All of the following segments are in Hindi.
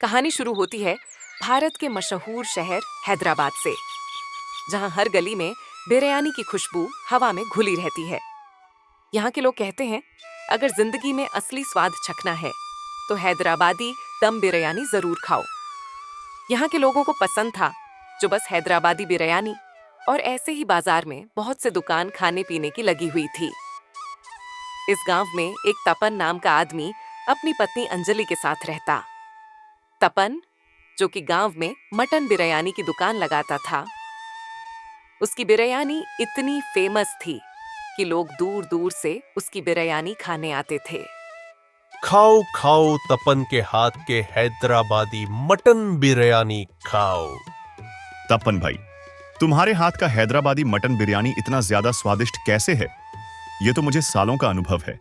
कहानी शुरू होती है भारत के मशहूर शहर हैदराबाद से, जहां हर गली में बिरयानी की खुशबू हवा में घुली रहती है। यहाँ के लोग कहते हैं, अगर जिंदगी में असली स्वाद चखना है तो हैदराबादी दम बिरयानी जरूर खाओ। यहाँ के लोगों को पसंद था जो बस हैदराबादी बिरयानी, और ऐसे ही बाजार में बहुत से दुकान खाने पीने की लगी हुई थी। इस गांव में एक तपन नाम का आदमी अपनी पत्नी अंजलि के साथ रहता। तपन, जो कि गांव में मटन बिरयानी की दुकान लगाता था, उसकी बिरयानी इतनी फेमस थी कि लोग दूर दूर से उसकी बिरयानी खाने आते थे। खाओ खाओ तपन के हाथ के हैदराबादी मटन बिरयानी खाओ। तपन भाई, तुम्हारे हाथ का हैदराबादी मटन बिरयानी इतना ज्यादा स्वादिष्ट कैसे है? ये तो मुझे सालों का अनुभव है।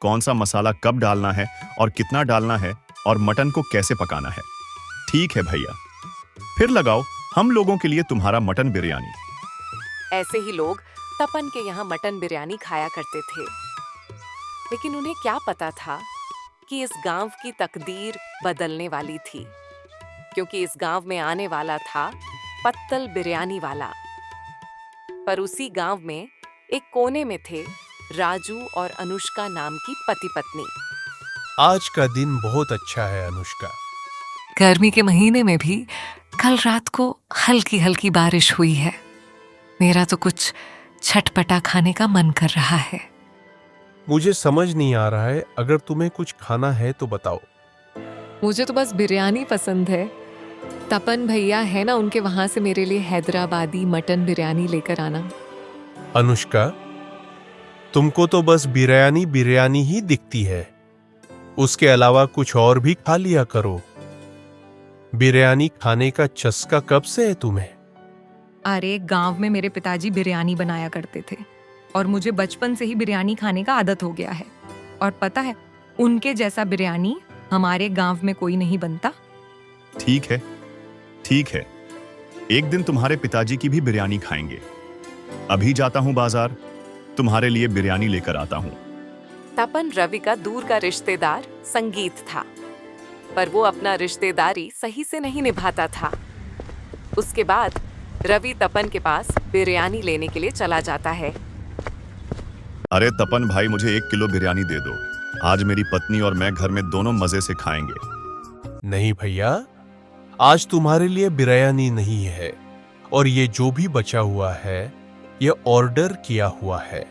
कौन सा मसाला कब डालना है और कितना डालना है और मटन को कैसे पकाना है। ठीक है भैया, फिर लगाओ हम लोगों के लिए तुम्हारा मटन बिरयानी। ऐसे ही लोग तपन के यहाँ मटन बिरयानी खाया करते थे, लेकिन उन्हें क्या पता था कि इस गांव की तकदीर बदलने वाली थी, क्योंकि इस गांव में आने वाला था पत्तल बिरयानी वाला। पर उसी गांव में एक कोने में थे राजू और अनुष्का नाम की पति पत्नी। आज का दिन बहुत अच्छा है अनुष्का। गर्मी के महीने में भी कल रात को हल्की हल्की बारिश हुई है। मेरा तो कुछ चटपटा खाने का मन कर रहा है। मुझे समझ नहीं आ रहा है, अगर तुम्हें कुछ खाना है तो बताओ। मुझे तो बस बिरयानी पसंद है। तपन भैया है ना, उनके वहां से मेरे लिए हैदराबादी मटन बिरयानी लेकर आना। अनुष्का, तुमको तो बस बिरयानी बिरयानी ही दिखती है, उसके अलावा कुछ और भी खा लिया करो। बिरयानी खाने का चस्का कब से है तुम्हें? अरे, गांव में मेरे पिताजी बिरयानी बनाया करते थे और मुझे बचपन से ही बिरयानी खाने का आदत हो गया है। और पता है, उनके जैसा बिरयानी हमारे गांव में कोई नहीं बनता। ठीक है, ठीक है, एक दिन तुम्हारे पिताजी की भी बिरयानी खाएंगे। अभी जाता हूं बाजार, तुम्हारे लिए बिरयानी लेकर आता हूं। तपन रवि का दूर का रिश्तेदार संगीत था, पर वो अपना रिश्तेदारी सही से नहीं निभाता था। उसके बाद रवि तपन के पास बिरयानी लेने के लिए चला जाता है। अरे तपन भाई, मुझे 1 किलो बिरयानी दे दो। आज मेरी पत्नी और मैं घर में दोनों मजे से खाएंगे। नहीं भैया, आज तुम्हारे लिए बिरयानी नहीं है, और ये जो भी बचा हुआ है ये ऑर्डर किया हुआ है।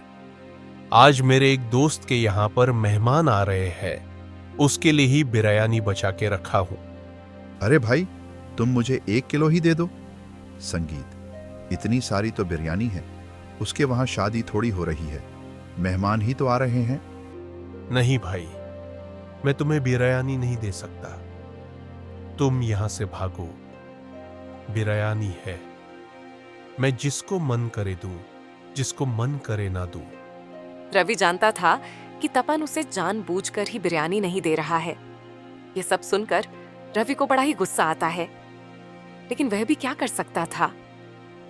आज मेरे एक दोस्त के यहाँ पर मेहमान आ रहे हैं, उसके लिए ही बिरयानी बचा के रखा हूं। अरे भाई, तुम मुझे 1 किलो ही दे दो। संगीत, इतनी सारी तो बिरयानी है, उसके वहां शादी थोड़ी हो रही है, मेहमान ही तो आ रहे हैं। नहीं भाई, मैं तुम्हें बिरयानी नहीं दे सकता। तुम यहां से भागो। बिरयानी है, मैं जिसको मन करे दूं, जिसको मन करे ना दूं। रवि जानता था कि तपन उसे जानबूझकर ही बिरयानी नहीं दे रहा है। ये सब सुनकर रवि को बड़ा ही गुस्सा आता है, लेकिन वह भी क्या कर सकता था।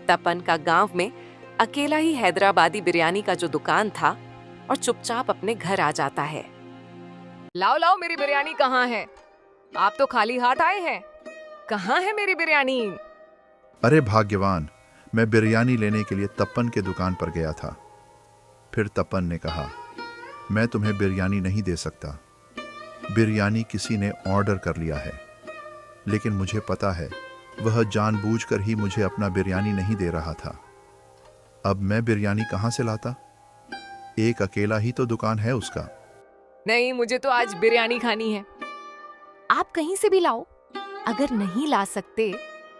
तपन का गांव में अकेला ही हैदराबादी बिरयानी का जो दुकान था, और चुपचाप अपने घर आ जाता है। लाओ लाओ, मेरी बिरयानी कहाँ है? आप तो खाली हाथ आए हैं। कहाँ है मेरी बिरयानी? अरे भाग्यवान, मैं बिरयानी लेने के लिए तपन के दुकान पर गया था। फिर तपन ने कहा, मैं तुम्हें बिरयानी नहीं दे सकता। बिरयानी किसी ने ऑर्डर कर लिया है, लेकिन मुझे पता है वह जानबूझकर ही मुझे अपना बिरयानी नहीं दे रहा था। अब मैं बिरयानी कहाँ से लाता? एक अकेला ही तो दुकान है उसका। नहीं, मुझे तो आज बिरयानी खानी है। आप कहीं से भी लाओ। अगर नहीं ला सकते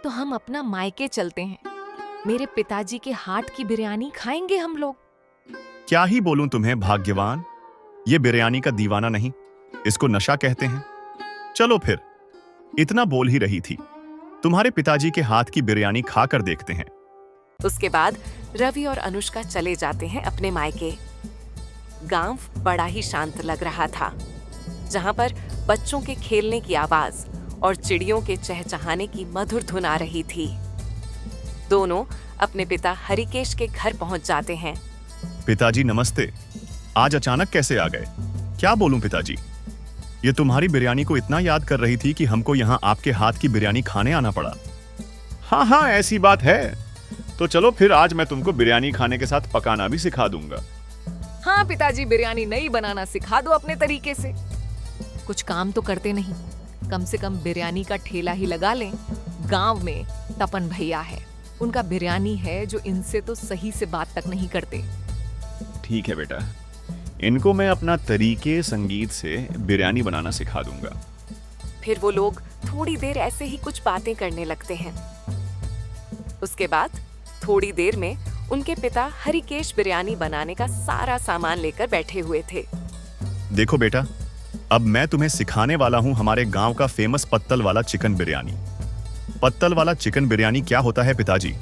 तो हम अपना मायके चलते हैं। मेरे पिताजी के हाथ की बिरयानी खाएंगे हम लोग। क्या ही बोलूं तुम्हें भाग्यवान, ये बिरयानी का दीवाना नहीं, इसको नशा कहते हैं। चलो फिर, इतना बोल ही रही थी, तुम्हारे पिताजी के हाथ की बिरयानी खाकर देखते हैं। उसके बाद रवि और अनुष्का चले जाते हैं अपने मायके। गांव बड़ा ही शांत लग रहा था, जहां पर बच्चों के खेलने की आवाज और चिड़ियों के चहचहाने की मधुर धुन आ रही थी। दोनों अपने पिता हरिकेश के घर पहुंच जाते हैं। पिताजी नमस्ते। आज अचानक कैसे आ गए? क्या बोलूं पिताजी? ये तुम्हारी बिरयानी को इतना याद कर रही थी कि हमको यहाँ आपके हाथ की बिरयानी खाने आना पड़ा। हाँ हाँ, ऐसी बात है। तो चलो फिर आज मैं तुमको बिरयानी खाने के साथ पकाना भी सिखा दूंगा। हाँ पिताजी, बिरयानी नहीं बनाना सिखा दो अपने तरीके से। कुछ काम तो करते नहीं, कम से कम बिरयानी का ठेला ही लगा लें। गांव में तपन भैया है, उनका बिरयानी है जो इनसे तो सही से बात तक नहीं करते। ठीक है बेटा, इनको मैं अपना तरीके संगीत से बिरयानी बनाना सिखा दूंगा। फिर वो लोग थोड़ी देर ऐसे ही कुछ बातें करने लगते हैं। उसके बाद थोड़ी देर में उनके पिता हरिकेश बिरयानी बनाने का सारा सामान लेकर बैठे हुए थे। देखो बेटा, अब मैं तुम्हें सिखाने वाला हूं हमारे गांव का फेमस पत्तल वाला चिकन बिरयानी। पत्तल वाला चिकन बिरयानी क्या होता है पिताजी?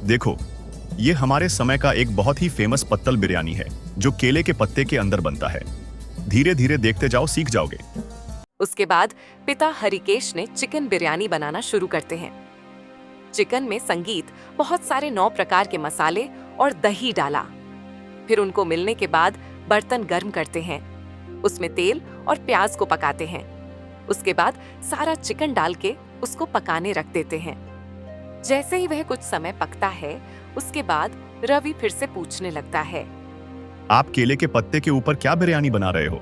देखो, ये हमारे समय का एक बहुत ही फेमस पत्तल बिरयानी है जो केले के पत्ते के अंदर बनता है। धीरे धीरे देखते जाओ, सीख जाओगे। उसके बाद पिता हरिकेश ने चिकन बिरयानी बनाना शुरू करते हैं। चिकन में संगीत बहुत सारे 9 प्रकार के मसाले और दही डाला। फिर उनको मिलने के बाद बर्तन गर्म करते हैं, उसमें तेल और प्याज को पकाते हैं। उसके बाद सारा चिकन डाल के उसको पकाने रख देते हैं। जैसे ही वह कुछ समय पकता है, उसके बाद रवि फिर से पूछने लगता है, आप केले के पत्ते के ऊपर क्या बिरयानी बना रहे हो?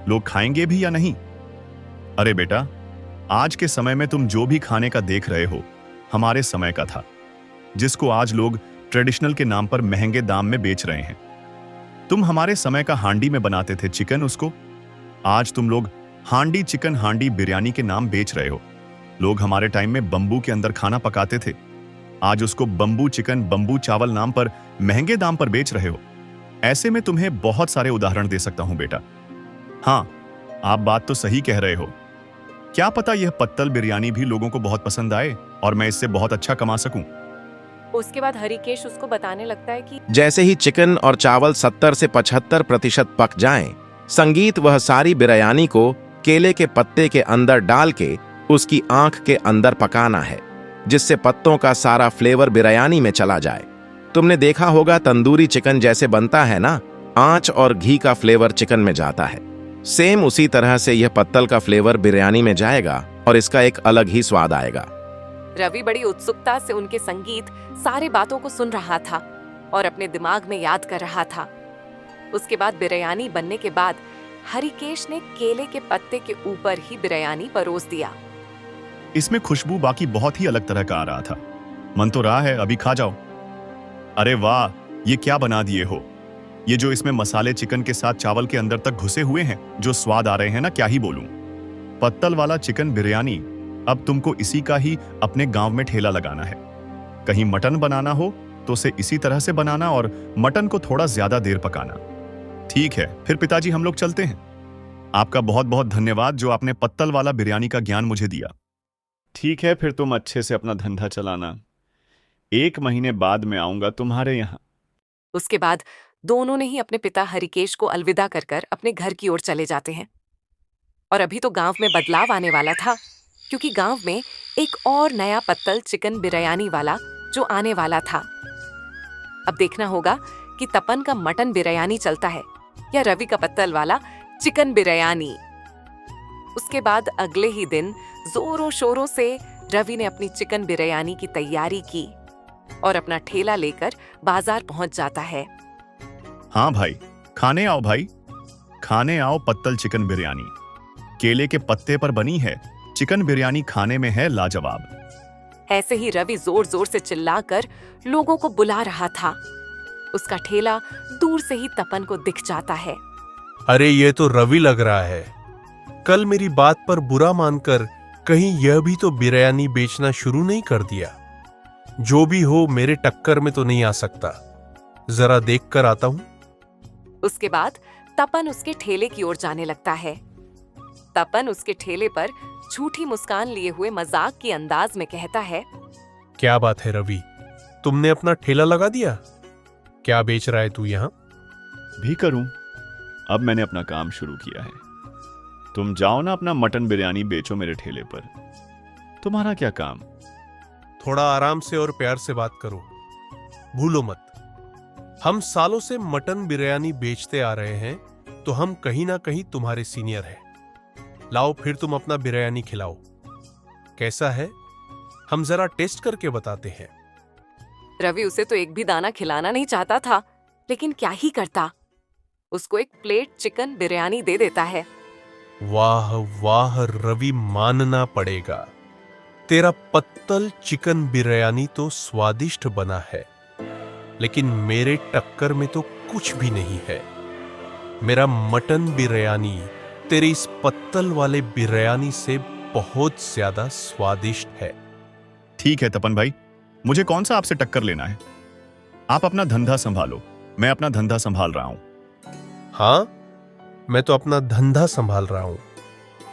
लोग खाएंगे भी या नहीं? अरे बेटा, आज के समय में तुम जो भी खाने का देख रहे हो हमारे समय का था, जिसको आज लोग ट्रेडिशनल के नाम पर महंगे दाम में बेच रहे हैं। तुम हमारे समय का हांडी में बनाते थे चिकन, उसको आज तुम लोग हांडी चिकन, हांडी बिरयानी के नाम बेच रहे हो। लोग हमारे टाइम में बंबू के अंदर खाना पकाते थे, आज उसको बंबू चिकन, बंबू चावल नाम पर महंगे दाम पर बेच रहे हो। ऐसे में तुम्हें बहुत सारे उदाहरण दे सकता हूं बेटा। हाँ, आप बात तो सही कह रहे हो। क्या पता यह पत्तल बिरयानी भी लोगों को बहुत पसंद आए और मैं इससे बहुत अच्छा कमा सकूं। उसके बाद हरिकेश उसको बताने लगता है कि जैसे ही चिकन और चावल 70 से 75% पक जाएं, संगीत वह सारी बिरयानी को केले के पत्ते के अंदर डाल के उसकी आंख के अंदर पकाना है, जिससे पत्तों का सारा फ्लेवर बिरयानी में चला जाए। तुमने देखा होगा तंदूरी चिकन जैसे बनता है ना, आंच और घी का फ्लेवर चिकन में जाता है। सेम उसी तरह से यह पत्तल का फ्लेवर बिरयानी में जाएगा और इसका एक अलग ही स्वाद आएगा। रवि बड़ी उत्सुकता से उनके संगीत सारी बातों को सुन रहा था और अपने दिमाग में याद कर रहा था। उसके बाद बिरयानी बनने के बाद हरिकेश ने केले के पत्ते के ऊपर ही बिरयानी परोस दिया। इसमें खुशबू बाकी बहुत ही अलग तरह का आ रहा था। मन तो रहा है अभी खा जाओ। अरे वाह, ये क्या बना दिए हो! ये जो इसमें मसाले चिकन के साथ चावल के अंदर तक घुसे हुए हैं, जो स्वाद आ रहे हैं ना, क्या ही बोलूं। पत्तल वाला चिकन बिरयानी, अब तुमको इसी का ही अपने गांव में ठेला लगाना है। कहीं मटन बनाना हो तो उसे इसी तरह से बनाना और मटन को थोड़ा ज्यादा देर पकाना। ठीक है, फिर पिताजी हम लोग चलते हैं। आपका बहुत बहुत धन्यवाद जो आपने पत्तल वाला बिरयानी का ज्ञान मुझे दिया। ठीक है, फिर तुम अच्छे से अपना धंधा चलाना। 1 महीने बाद मैं आऊंगा तुम्हारे यहाँ। उसके बाद दोनों ने ही अपने पिता हरिकेश को अलविदा कर कर अपने घर की ओर चले जाते हैं। और अभी तो गांव में बदलाव आने वाला था, क्योंकि गांव में एक और नया पत्तल चिकन बिरयानी वाला जो आने वाला था। अब देखना होगा कि तपन का मटन बिरयानी चलता है या रवि का पत्तल वाला चिकन बिरयानी। उसके बाद अगले ही दिन जोरों शोरों से रवि ने अपनी चिकन बिरयानी की तैयारी की और अपना ठेला लेकर बाजार पहुंच जाता है। हाँ भाई, खाने आओ भाई, खाने आओ पत्तल चिकन बिरयानी। केले के पत्ते पर बनी है चिकन बिरयानी, खाने में है लाजवाब। ऐसे ही रवि जोर जोर से चिल्लाकर लोगों को बुला रहा था। उसका ठेला दूर से ही तपन को दिख जाता है। अरे ये तो रवि लग रहा है। कल मेरी बात पर बुरा मानकर कहीं यह भी तो बिरयानी बेचना शुरू नहीं कर दिया। जो भी हो, मेरे टक्कर में तो नहीं आ सकता। जरा देख कर आता हूं। उसके बाद तपन उसके ठेले की ओर जाने लगता है। तपन उसके ठेले पर झूठी मुस्कान लिए हुए मजाक के अंदाज में कहता है, क्या बात है रवि, तुमने अपना ठेला लगा दिया? क्या बेच रहा है तू यहाँ? भी करूं, अब मैंने अपना काम शुरू किया है। तुम जाओ ना, अपना मटन बिरयानी बेचो मेरे ठेले पर। तुम्हारा क्या काम? थोड़ा आराम से और प्यार से बात करो। भूलो मत, हम सालों से मटन बिरयानी बेचते आ रहे हैं, तो हम कहीं ना कहीं तुम्हारे सीनियर हैं। लाओ फिर तुम अपना बिरयानी खिलाओ। कैसा है, हम जरा टेस्ट करके बताते हैं। रवि उसे तो एक भी दाना खिलाना नहीं चाहता था, लेकिन क्या ही करता, उसको एक प्लेट चिकन बिरयानी दे देता है। वाह वाह रवि, मानना पड़ेगा, तेरा पत्तल चिकन बिरयानी तो स्वादिष्ट बना है, लेकिन मेरे टक्कर में तो कुछ भी नहीं है। मेरा मटन बिरयानी तेरी इस पत्तल वाले बिरयानी से बहुत ज्यादा स्वादिष्ट है। ठीक है तपन भाई, मुझे कौन सा आपसे टक्कर लेना है। आप अपना धंधा संभालो, मैं अपना धंधा संभाल रहा हूं। हाँ, मैं तो अपना धंधा संभाल रहा हूं,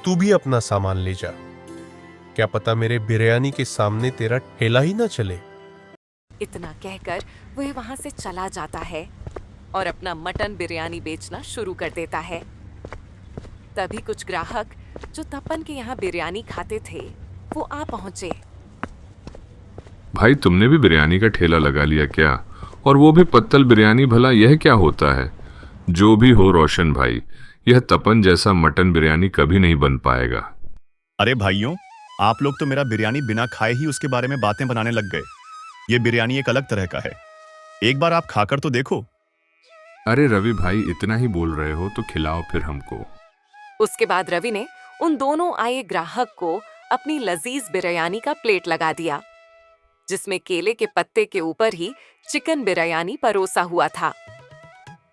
तू भी अपना सामान ले जा। क्या पता मेरे बिरयानी के सामने तेरा ठेला ही ना चले। इतना कहकर वह वहां से चला जाता है और अपना मटन बिरयानी बेचना शुरू कर देता है। तभी कुछ ग्राहक जो तपन के यहाँ बिरयानी खाते थे वो आ पहुंचे। भाई तुमने भी बिरयानी का ठेला लगा लिया क्या? और वो भी पत्तल बिरयानी, भला यह क्या होता है? जो भी हो रोशन भाई, यह तपन जैसा मटन बिरयानी कभी नहीं बन पाएगा। अरे भाइयों, आप लोग तो मेरा बिरयानी बिना खाए ही उसके बारे में बातें बनाने लग गए। ये बिरयानी एक अलग तरह का है, एक बार आप खाकर तो देखो। अरे रवि भाई, इतना ही बोल रहे हो तो खिलाओ फिर हमको। उसके बाद रवि ने उन दोनों आए ग्राहक को अपनी लजीज बिरयानी का प्लेट लगा दिया, जिसमें केले के पत्ते के ऊपर ही चिकन बिरयानी परोसा हुआ था।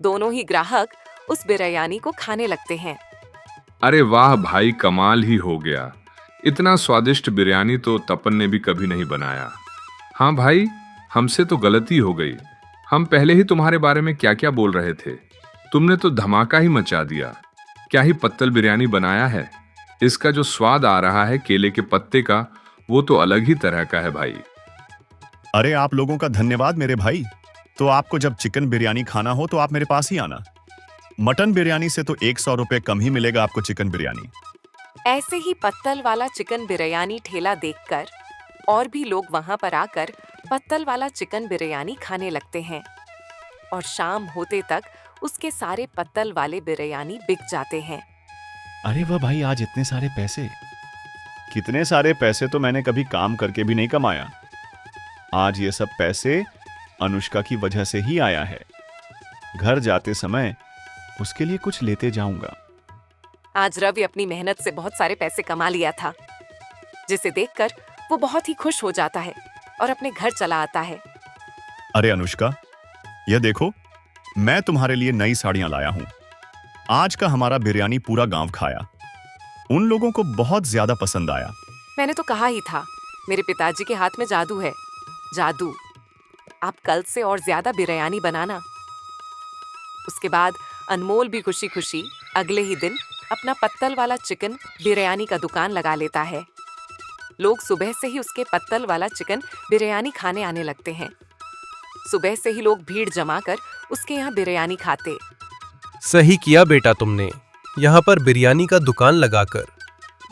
दोनों ही ग्राहक उस बिरयानी को खाने लगते हैं। अरे वाह भाई, कमाल ही हो गया। इतना स्वादिष्ट बिरयानी तो तपन ने भी कभी नहीं बनाया। हाँ भाई, हमसे तो गलती हो गई। हम पहले ही तुम्हारे बारे में क्या क्या बोल रहे थे, तुमने तो धमाका ही मचा दिया। क्या ही पत्तल बिरयानी बनाया है। इसका जो स्वाद आ रहा है केले के पत्ते का, वो तो अलग ही तरह का है भाई। अरे आप लोगों का धन्यवाद मेरे भाई। तो आपको जब चिकन बिरयानी खाना हो तो आप मेरे पास ही आना। मटन बिरयानी से तो 100 रुपए कम ही मिलेगा आपको चिकन बिरयानी। ऐसे ही पत्तल वाला चिकन बिरयानी ठेला देखकर और भी लोग वहां पर आकर पत्तल वाला चिकन बिरयानी खाने लगते हैं और शाम होते तक उसके सारे पत्तल वाले बिरयानी बिक जाते हैं। अरे वाह भाई, आज इतने सारे पैसे। कितने सारे पैसे तो मैंने कभी काम करके भी नहीं कमाया। आज ये सब पैसे अनुष्का की वजह से ही आया है। घर जाते समय उसके लिए कुछ लेते जाऊंगा। आज रवि अपनी मेहनत से बहुत सारे पैसे कमा लिया था, जिसे देखकर वो बहुत ही खुश हो जाता है और अपने घर चला आता है। अरे अनुष्का, यह देखो, मैं तुम्हारे लिए नई साड़ियां लाया हूं। आज का हमारा बिरयानी पूरा गांव खाया। उन लोगों को बहुत ज्यादा पसंद आया। मैंने तो कहा ही था, मेरे पिताजी के हाथ में जादू है। जादू, आप कल से और ज्यादा बिरयानी बनाना। उसके बाद अनमोल भी खुशी खुशी अगले ही दिन अपना पत्तल वाला चिकन बिरयानी का दुकान लगा लेता है। लोग सुबह से ही उसके पत्तल वाला चिकन बिरयानी खाने आने लगते हैं। सुबह से ही लोग भीड़ जमाकर उसके यहाँ बिरयानी खाते। सही किया बेटा तुमने, यहाँ पर बिरयानी का दुकान लगाकर,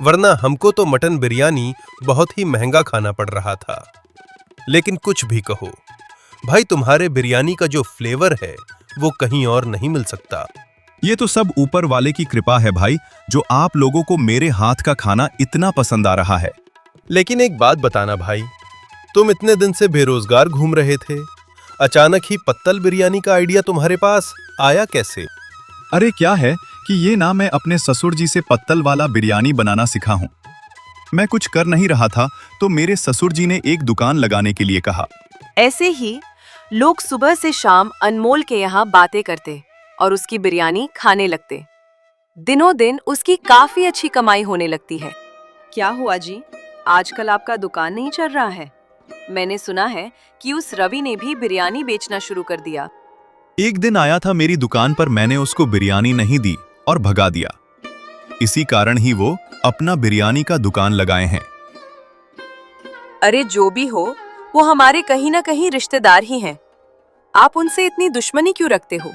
वरना हमको तो मटन बिरयानी बहुत ही महंगा खाना पड़ रहा था। लेकिन कुछ भी कहो भाई, तुम्हारे बिरयानी का जो फ्लेवर है वो कहीं और नहीं मिल सकता। ये तो सब ऊपर वाले की कृपा है भाई, जो आप लोगों को मेरे हाथ का खाना इतना पसंद आ रहा है। लेकिन एक बात बताना भाई, तुम इतने दिन से बेरोजगार घूम रहे थे, अचानक ही पत्तल बिरयानी का आइडिया तुम्हारे पास आया कैसे? अरे क्या है कि ये ना मैं अपने ससुर जी से पत्तल वाला बिरयानी बनाना सीखा हूँ। मैं कुछ कर नहीं रहा था तो मेरे ससुर जी ने एक दुकान लगाने के लिए कहा। ऐसे ही लोग सुबह से शाम अनमोल के यहाँ बातें करते और उसकी बिरयानी खाने लगते। दिनों दिन उसकी काफी अच्छी कमाई होने लगती है। क्या हुआ जी, आजकल आपका दुकान नहीं चल रहा है? मैंने सुना है कि उस रवि ने भी बिरयानी बेचना शुरू कर दिया। एक दिन आया था मेरी दुकान पर, मैंने उसको बिरयानी नहीं दी और भगा दिया। इसी कारण ही वो अपना बिरयानी का दुकान लगाए हैं। अरे जो भी हो, वो हमारे कहीं ना कहीं रिश्तेदार ही हैं। आप उनसे इतनी दुश्मनी क्यों रखते हो?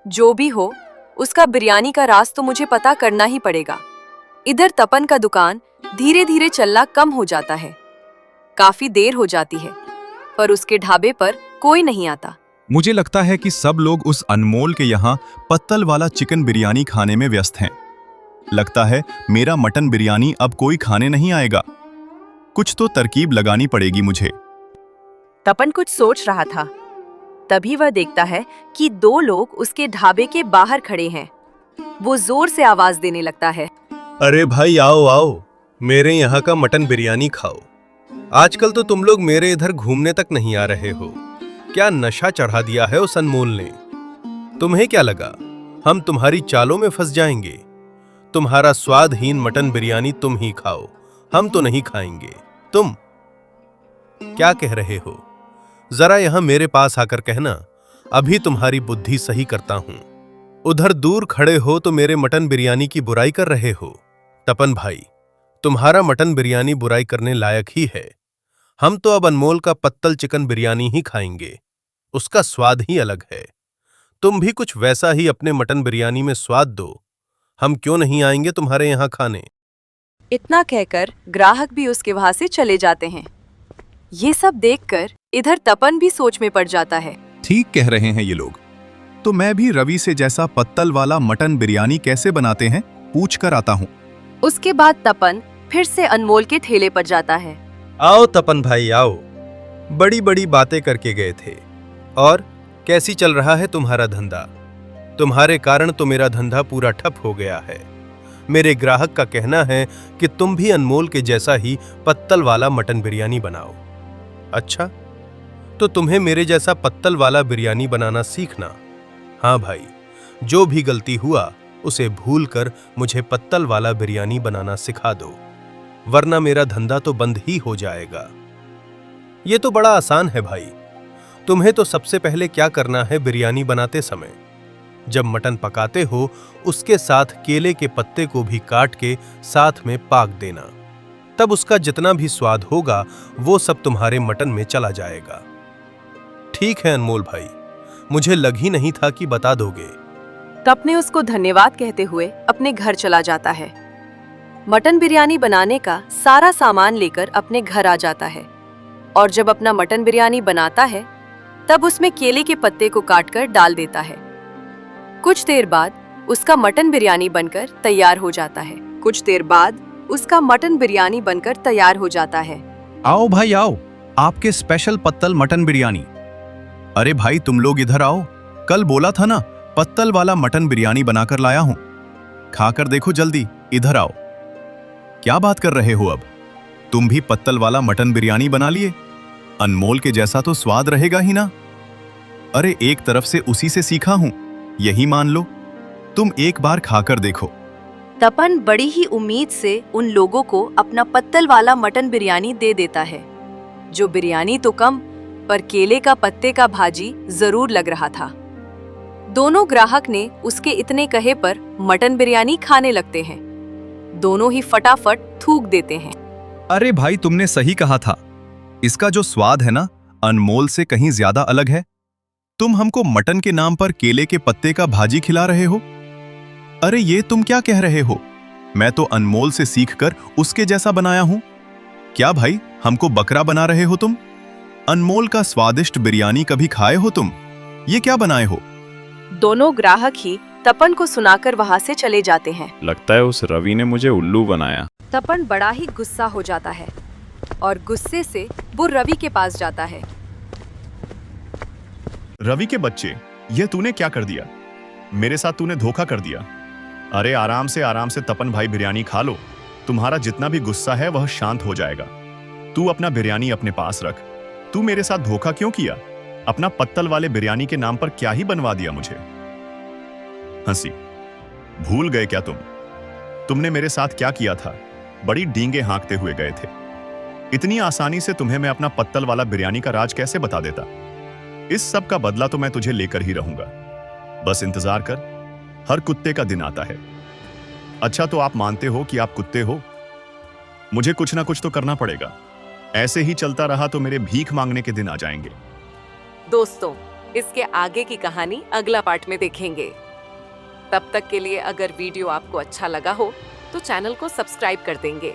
जो भी हो, उसका बिरयानी का राज तो मुझे पता करना ही पड़ेगा। इधर तपन का दुकान धीरे धीरे चलना कम हो जाता है। काफी देर हो जाती है पर उसके ढाबे पर कोई नहीं आता। मुझे लगता है कि सब लोग उस अनमोल के यहाँ पत्तल वाला चिकन बिरयानी खाने में व्यस्त हैं। लगता है मेरा मटन बिरयानी अब कोई खाने नहीं आएगा। कुछ तो तरकीब लगानी पड़ेगी मुझे। तपन कुछ सोच रहा था, तभी वह देखता है कि दो लोग उसके ढाबे के बाहर खड़े हैं। वो जोर से आवाज देने लगता है, अरे भाई आओ आओ, मेरे यहाँ का मटन बिरयानी खाओ। आजकल तो तुम लोग मेरे इधर घूमने तक नहीं आ रहे हो। क्या नशा चढ़ा दिया है उस अनमोल ने। तुम्हें क्या लगा हम तुम्हारी चालों में फंस जाएंगे? तुम्हारा स्वादहीन मटन बिरयानी तुम ही खाओ, हम तो नहीं खाएंगे। तुम क्या कह रहे हो? जरा यहां मेरे पास आकर कहना, अभी तुम्हारी बुद्धि सही करता हूं। उधर दूर खड़े हो तो मेरे मटन बिरयानी की बुराई कर रहे हो। तपन भाई, तुम्हारा मटन बिरयानी बुराई करने लायक ही है। हम तो अब अनमोल का पत्तल चिकन बिरयानी ही खाएंगे, उसका स्वाद ही अलग है। तुम भी कुछ वैसा ही अपने मटन बिरयानी में स्वाद दो। हम क्यों नहीं आएंगे तुम्हारे यहाँ खाने? इतना कहकर ग्राहक भी उसके वहां से चले जाते हैं। ये सब देखकर इधर तपन भी सोच में पड़ जाता है। ठीक कह रहे हैं ये लोग। तो मैं भी रवि से जैसा पत्तल वाला मटन बिरयानी कैसे बनाते हैं पूछ कर आता हूँ। उसके बाद तपन फिर से अनमोल के ठेले पर जाता है। आओ तपन भाई आओ, बड़ी बड़ी बातें करके गए थे। और कैसी चल रहा है तुम्हारा धंधा? तुम्हारे कारण तो मेरा धंधा पूरा ठप हो गया है। मेरे ग्राहक का कहना है कि तुम भी अनमोल के जैसा ही पत्तल वाला मटन बिरयानी बनाओ। अच्छा, तो तुम्हें मेरे जैसा पत्तल वाला बिरयानी बनाना सीखना। हाँ भाई, जो भी गलती हुआ उसे भूलकर मुझे पत्तल वाला बिरयानी बनाना सिखा दो, वरना मेरा धंधा तो बंद ही हो जाएगा। ये तो बड़ा आसान है भाई। तुम्हें तो सबसे पहले क्या करना है, बिरयानी बनाते समय जब मटन पकाते हो उसके साथ केले के पत्ते को भी काट के साथ में पाक देना। तब उसका जितना भी स्वाद होगा वो सब तुम्हारे मटन में चला जाएगा। ठीक है अनमोल भाई, मुझे लग ही नहीं था कि बता दोगे। तपने उसको धन्यवाद कहते हुए अपने घर चला जाता है। मटन बिरयानी बनाने का सारा सामान लेकर अपने घर आ जाता है और जब अपना मटन बिरयानी बनाता है तब उसमें केले के पत्ते को काटकर डाल देता है। कुछ देर बाद उसका मटन बिरयानी बनकर तैयार हो जाता है। आओ भाई आओ, आपके स्पेशल पत्तल मटन बिरयानी। अरे भाई तुम लोग इधर आओ, कल बोला था ना पत्तल वाला मटन बिरयानी बनाकर लाया हूं, खाकर देखो जल्दी, इधर आओ। क्या बात कर रहे हो अब? तुम भी पत्तल वाला मटन बिरयानी बना लिए? अनमोल के जैसा तो स्वाद रहेगा ही ना। अरे एक तरफ से उसी से सीखा हूं, यही मान लो। तुम एक बार खाकर देखो। तपन बड़ी ही उम्मीद से उन लोगों को अपना पत्तल वाला मटन बिरयानी दे देता है, जो बिरयानी तो कम पर केले का पत्ते का भाजी जरूर लग रहा था। दोनों ग्राहक ने उसके इतने कहे पर मटन बिरयानी खाने लगते हैं। दोनों ही फटाफट थूक देते हैं। अरे भाई तुमने सही कहा था, इसका जो स्वाद है ना अनमोल से कहीं ज्यादा अलग है। तुम हमको मटन के नाम पर केले के पत्ते का भाजी खिला रहे हो? अरे ये तुम क्या कह रहे हो? मैं तो अनमोल से सीखकर उसके जैसा बनाया हूं। क्या भाई हमको बकरा बना रहे हो तुम? अनमोल का स्वादिष्ट बिरयानी कभी खाए हो तुम? ये क्या बनाए हो? दोनों ग्राहक ही तपन को सुनाकर वहां से चले जाते हैं। लगता है उस रवि ने मुझे उल्लू बनाया। तपन बड़ा ही गुस्सा हो जाता है और गुस्से से वो रवि के पास जाता है। रवि के बच्चे, यह तूने क्या कर दिया? मेरे साथ तूने धोखा कर दिया। अरे आराम से तपन भाई बिरयानी खा लो। तुम्हारा जितना भी गुस्सा है वह शांत हो जाएगा। तू अपना बिरयानी अपने पास रख। तू मेरे साथ धोखा क्यों किया? अपना पत्तल वाले बिरयानी के नाम पर क्या ही बनवा दिया मुझे? हंसी, भूल गए क्या तुम? तुमने मेरे साथ क्या किया था? बड़ी डींगे हाँकते हुए गए थे। इतनी आसानी से तुम्हें मैं अपना पत्तल वाला बिरयानी का राज कैसे बता देता? इस सब का बदला तो मैं तुझे लेकर ही रहूंगा। बस इंतजार कर, हर कुत्ते का दिन आता है। अच्छा तो आप मानते हो कि आप कुत्ते हो? मुझे कुछ ना कुछ तो करना पड़ेगा। ऐसे ही चलता रहा तो मेरे भीख मांगने के दिन आ जाएंगे। दोस्तों, इसके आगे की कहानी अगला पार्ट में देखेंगे। तब तक के लिए अगर वीडियो आपको अच्छा लगा हो तो चैनल को सब्सक्राइब कर देंगे।